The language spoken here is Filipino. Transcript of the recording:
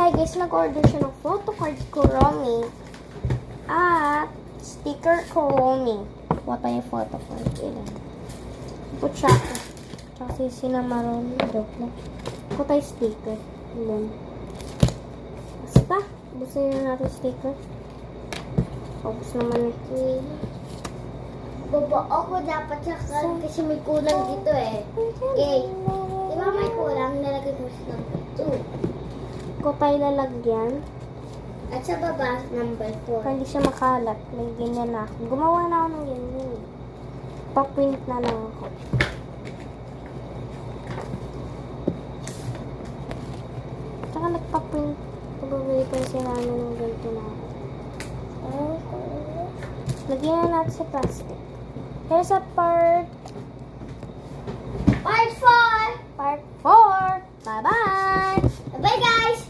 Hi guys, nag-order siya ng photocard Kuromi at sticker Kuromi. What tayo yung photocard? Ilan? Puchako. Tsaka si Sinamaron. Joke lang. What tayo sticker? Ilan? Basta. Basta yun natin sticker. Focus naman eh. Baba ako dapat sakal kasi may kulang dito eh. Okay. Di ba may kulang? Nalagay mo sa number 2. Ko tayo lalagyan. At sa baba, number 4. Para hindi siya makalat. May ganyan na ako. Gumawa na ako ng ganyan. Pa-print na lang ako. Tsaka nagpa-print. Pag-bili pa siya namin ng ganito na ako. Lagyan na natin sa plastic. Here's a part Part 4! Part 4. Bye-bye! Bye guys!